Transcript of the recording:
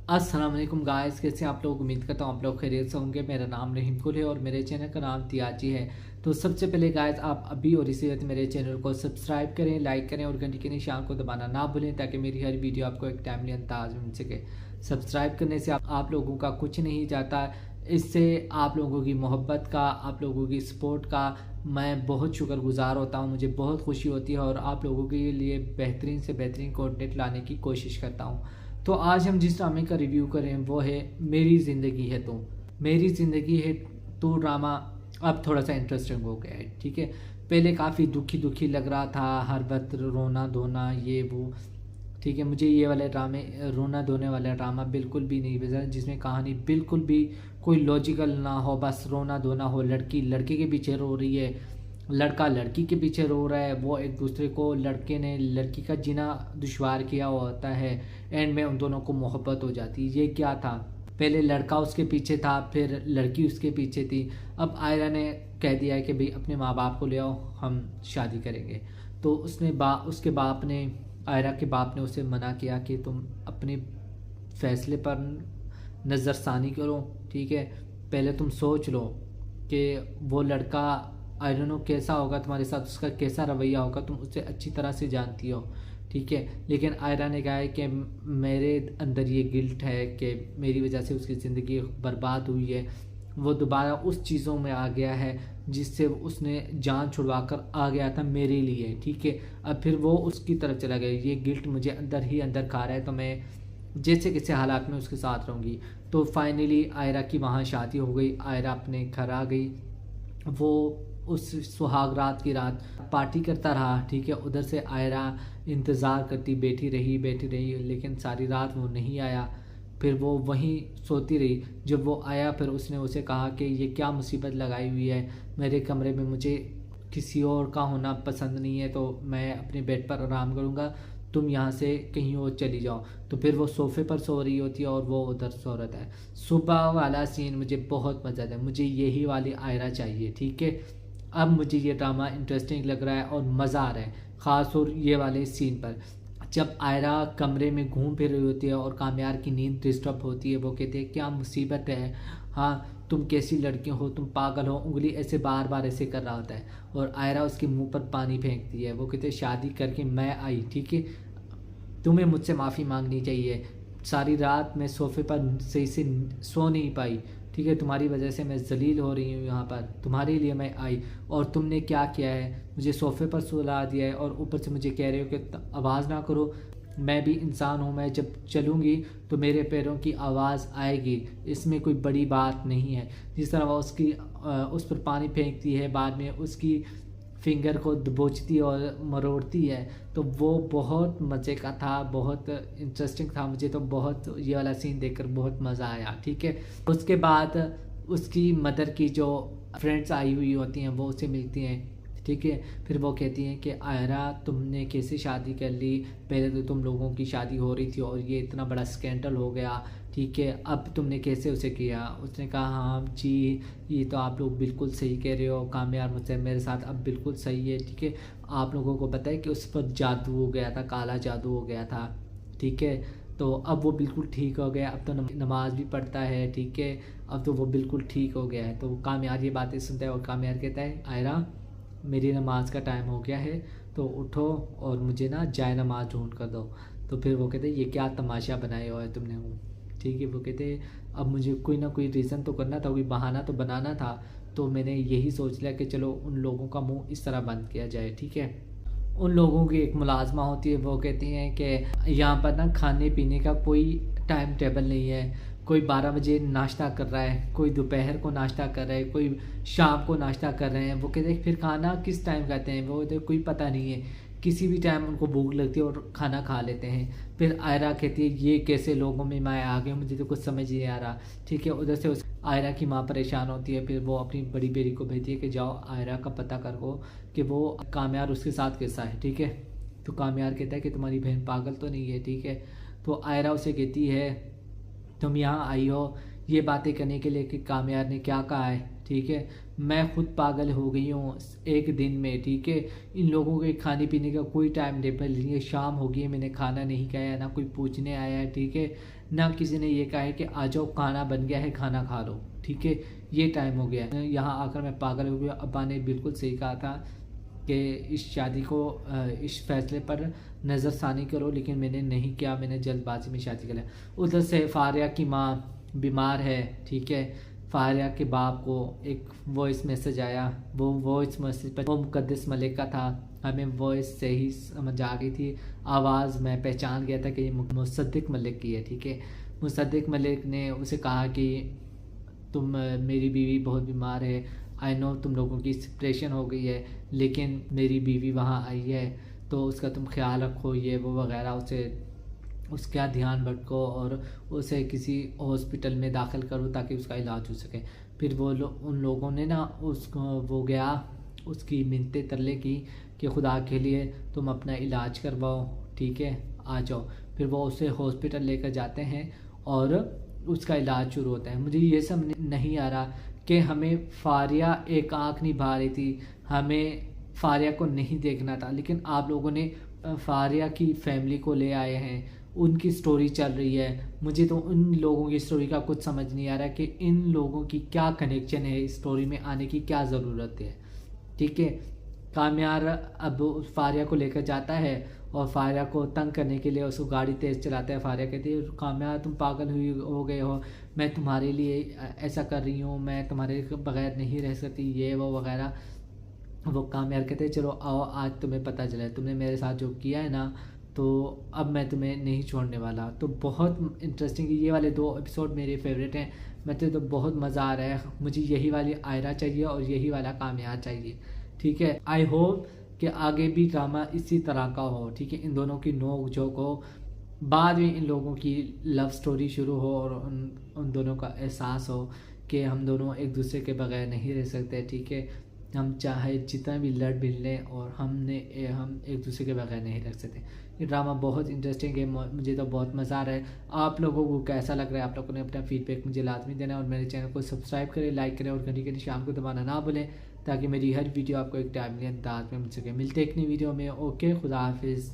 अस्सलाम वालेकुम गाइस, कैसे आप लोग। उम्मीद करता हूँ आप लोग खैरियत से होंगे। मेरा नाम रहीम कुल है और मेरे चैनल का नाम तियाजी है। तो सबसे पहले गाइस, आप अभी और इसी वक्त मेरे चैनल को सब्सक्राइब करें, लाइक करें और घंटी के निशान को दबाना ना भूलें ताकि मेरी हर वीडियो आपको एक टाइमली अंदाज में मिल सके। सब्सक्राइब करने से आप लोगों का कुछ नहीं जाता, इससे आप लोगों की मोहब्बत का, आप लोगों की सपोर्ट का मैं बहुत शुक्रगुजार होता हूँ। मुझे बहुत खुशी होती है और आप लोगों के लिए बेहतरीन से बेहतरीन कंटेंट लाने की कोशिश करता हूँ। तो आज हम जिस ड्रामे का रिव्यू करें वो है मेरी ज़िंदगी है तुम। मेरी ज़िंदगी है तो ड्रामा अब थोड़ा सा इंटरेस्टिंग हो गया है, ठीक है। पहले काफ़ी दुखी दुखी लग रहा था, हर वक्त रोना धोना ये वो, ठीक है। मुझे ये वाले ड्रामे, रोना धोने वाला ड्रामा बिल्कुल भी नहीं पसंद, जिसमें कहानी बिल्कुल भी कोई लॉजिकल ना हो, बस रोना धोना हो। लड़की लड़के के पीछे रो रही है, लड़का लड़की के पीछे रो रहा है, वो एक दूसरे को, लड़के ने लड़की का जीना दुश्वार किया हुआ होता है, एंड में उन दोनों को मोहब्बत हो जाती है। ये क्या था, पहले लड़का उसके पीछे था, फिर लड़की उसके पीछे थी। अब आयरा ने कह दिया है कि भाई अपने माँ बाप को ले आओ, हम शादी करेंगे। तो उसके बाप ने, आयरा के बाप ने उसे मना किया कि तुम अपने फैसले पर नज़रसानी करो, ठीक है। पहले तुम सोच लो कि वो लड़का, आई डोंट नो कैसा होगा तुम्हारे साथ, उसका कैसा रवैया होगा, तुम उससे अच्छी तरह से जानती हो, ठीक है। लेकिन आयरा ने कहा है कि मेरे अंदर ये गिल्ट है कि मेरी वजह से उसकी ज़िंदगी बर्बाद हुई है। वो दोबारा उस चीज़ों में आ गया है जिससे उसने जान छुड़वा कर आ गया था मेरे लिए, ठीक है। अब फिर वो उसकी तरफ चला गया। ये गिल्ट मुझे अंदर ही अंदर खा रहा है, तो मैं जैसे किसी हालात में उसके साथ रहूँगी। तो फाइनली आयरा की वहाँ शादी हो गई, आयरा अपने घर आ गई। वो उस सुहाग रात की रात पार्टी करता रहा, ठीक है। उधर से आयरा इंतज़ार करती, बैठी रही, लेकिन सारी रात वो नहीं आया। फिर वो वहीं सोती रही। जब वो आया फिर उसने उसे कहा कि ये क्या मुसीबत लगाई हुई है मेरे कमरे में, मुझे किसी और का होना पसंद नहीं है, तो मैं अपने बेड पर आराम करूँगा, तुम यहाँ से कहीं और चली जाओ। तो फिर वो सोफ़े पर सो रही होती है और वो उधर सो रहता है। सुबह वाला सीन मुझे बहुत मज़ा आता है, मुझे यही वाली आयरा चाहिए, ठीक है। अब मुझे ये ड्रामा इंटरेस्टिंग लग रहा है और मज़ा आ रहा है, ख़ास और ये वाले सीन पर। जब आयरा कमरे में घूम फिर रही होती है और कामयार की नींद डिस्टर्ब होती है, वो कहते हैं क्या मुसीबत है, हाँ तुम कैसी लड़की हो, तुम पागल हो, उंगली ऐसे बार बार ऐसे कर रहा होता है। और आयरा उसके मुंह पर पानी फेंकती है। वो कहते हैं शादी करके मैं आई, ठीक है, तुम्हें मुझसे माफ़ी मांगनी चाहिए। सारी रात मैं सोफ़े पर सही से सो नहीं पाई, ठीक है, तुम्हारी वजह से मैं जलील हो रही हूँ यहाँ पर, तुम्हारे लिए मैं आई और तुमने क्या किया है, मुझे सोफ़े पर सुला दिया है और ऊपर से मुझे कह रहे हो कि आवाज़ ना करो। मैं भी इंसान हूँ, मैं जब चलूँगी तो मेरे पैरों की आवाज़ आएगी, इसमें कोई बड़ी बात नहीं है। जिस तरह वो उस पर पानी फेंकती है, बाद में उसकी फिंगर को दबोचती और मरोड़ती है, तो वो बहुत मज़े का था, बहुत इंटरेस्टिंग था। मुझे तो बहुत ये वाला सीन देखकर बहुत मज़ा आया, ठीक है। उसके बाद उसकी मदर की जो फ्रेंड्स आई हुई होती हैं वो उसे मिलती हैं, ठीक है। फिर वो कहती हैं कि आयरा तुमने कैसे शादी कर ली, पहले तो तुम लोगों की शादी हो रही थी और ये इतना बड़ा स्कैंडल हो गया, ठीक है, अब तुमने कैसे उसे किया। उसने कहा हाँ जी, ये तो आप लोग बिल्कुल सही कह रहे हो, कामयार मुझसे मेरे साथ अब बिल्कुल सही है, ठीक है। आप लोगों को पता है कि उस पर जादू हो गया था, काला जादू हो गया था, ठीक है। तो अब वो बिल्कुल ठीक हो गया, अब तो नमाज भी पढ़ता है, ठीक है, अब तो वो बिल्कुल ठीक हो गया है। तो कामयार ये बातें सुनता है और कामयार कहता है आयरा मेरी नमाज का टाइम हो गया है, तो उठो और मुझे ना जाए नमाज ढूंढ कर दो। तो फिर वो कहते ये क्या तमाशा बनाया हुआ है तुमने, वो ठीक है। वो कहते अब मुझे कोई ना कोई रीज़न तो करना था, कोई बहाना तो बनाना था, तो मैंने यही सोच लिया कि चलो उन लोगों का मुंह इस तरह बंद किया जाए, ठीक है। उन लोगों की एक मुलाजमा होती है, वो कहती हैं कि यहाँ पर ना खाने पीने का कोई टाइम टेबल नहीं है, कोई 12 बजे नाश्ता कर रहा है, कोई दोपहर को नाश्ता कर रहा है, कोई शाम को नाश्ता कर रहे हैं। वो कहते हैं फिर खाना किस टाइम खाते हैं, वो कहते कोई पता नहीं है, किसी भी टाइम उनको भूख लगती है और खाना खा लेते हैं। फिर आयरा कहती है ये कैसे लोगों में मैं आ गई, मुझे तो कुछ समझ नहीं आ रहा, ठीक है। उधर से उस आयरा की माँ परेशान होती है, फिर वो अपनी बड़ी बेटी को भेजती है कि जाओ आयरा का पता करो कि वो कामयार उसके साथ कैसा है, ठीक है। तो कामयार कहता है कि तुम्हारी बहन पागल तो नहीं है, ठीक है। तो आयरा उसे कहती है तुम यहाँ आई हो ये बातें करने के लिए कि कामयार ने क्या कहा है, ठीक है, मैं खुद पागल हो गई हूँ एक दिन में, ठीक है। इन लोगों के खाने पीने का कोई टाइम टेबल नहीं है, शाम हो गई है मैंने खाना नहीं खाया, ना कोई पूछने आया है, ठीक है, ना किसी ने ये कहा है कि आ जाओ खाना बन गया है खाना खा लो, ठीक है, ये टाइम हो गया है। यहाँ आकर मैं पागल हो गया। अब्बा ने बिल्कुल सही कहा था कि इस शादी को इस फैसले पर नज़रसानी करो, लेकिन मैंने नहीं किया, मैंने जल्दबाजी में शादी कर लिया। उधर से फारिया की माँ बीमार है, ठीक है। फारिया के बाप को एक वॉइस मैसेज आया, वो वॉइस मैसेज पर वो मुकद्दस मलिक का था। हमें वॉइस से ही समझ आ गई थी, आवाज़ मैं पहचान गया था कि ये मुसद्दिक मलिक की है, ठीक है। मुसद्दिक मलिक ने उसे कहा कि तुम मेरी बीवी बहुत बीमार है, आई नो तुम लोगों की सेपरेशन हो गई है, लेकिन मेरी बीवी वहाँ आई है तो उसका तुम ख्याल रखो, ये वो वगैरह, उसे उसका ध्यान रखो और उसे किसी हॉस्पिटल में दाखिल करो ताकि उसका इलाज हो सके। फिर उन लोगों ने ना उसको वो गया, उसकी मिन्नतें तरले की कि खुदा के लिए तुम अपना इलाज करवाओ, ठीक है, आ जाओ। फिर वो उसे हॉस्पिटल लेकर जाते हैं और उसका इलाज शुरू होता है। मुझे ये सब नहीं आ रहा कि हमें फारिया एक आँख निभा रही थी, हमें फारिया को नहीं देखना था, लेकिन आप लोगों ने फारिया की फैमिली को ले आए हैं, उनकी स्टोरी चल रही है। मुझे तो उन लोगों की स्टोरी का कुछ समझ नहीं आ रहा कि इन लोगों की क्या कनेक्शन है, इस स्टोरी में आने की क्या ज़रूरत है, ठीक है। कामयार अब फारिया को लेकर जाता है और फारिया को तंग करने के लिए उसको गाड़ी तेज़ चलाता है। फारिया कहती है कामयार तुम पागल हो गए हो, मैं तुम्हारे लिए ऐसा कर रही हूँ, मैं तुम्हारे बगैर नहीं रह सकती, ये वो वगैरह। वो कामयार कहते हैं चलो आओ, आज तुम्हें पता चला है तुमने मेरे साथ जो किया है ना, तो अब मैं तुम्हें नहीं छोड़ने वाला। तो बहुत इंटरेस्टिंग, ये वाले 2 एपिसोड मेरे फेवरेट हैं। मुझे तो बहुत मज़ा आ रहा है। मुझे यही वाली आयरा चाहिए और यही वाला कामयार चाहिए, ठीक है। आई होप कि आगे भी ड्रामा इसी तरह का हो, ठीक है। इन दोनों की नोक झोंक हो, बाद में इन लोगों की लव स्टोरी शुरू हो और उन दोनों का एहसास हो कि हम दोनों एक दूसरे के बगैर नहीं रह सकते, ठीक है। हम चाहे जितना भी लड़ भिड़ लें और हम एक दूसरे के बगैर नहीं रख सकते। ये ड्रामा बहुत इंटरेस्टिंग है, मुझे तो बहुत मज़ा आ रहा है। आप लोगों को कैसा लग रहा है? आप लोगों ने अपना फीडबैक मुझे लाजमी देना और मेरे चैनल को सब्सक्राइब करें, लाइक करें और घंटी के निशान को दबाना ना भूलें ताकि मेरी हर वीडियो आपको एक टाइमली अंदाज में मिल सके। मिलते एक नई वीडियो में। ओके, खुदा हाफिज़।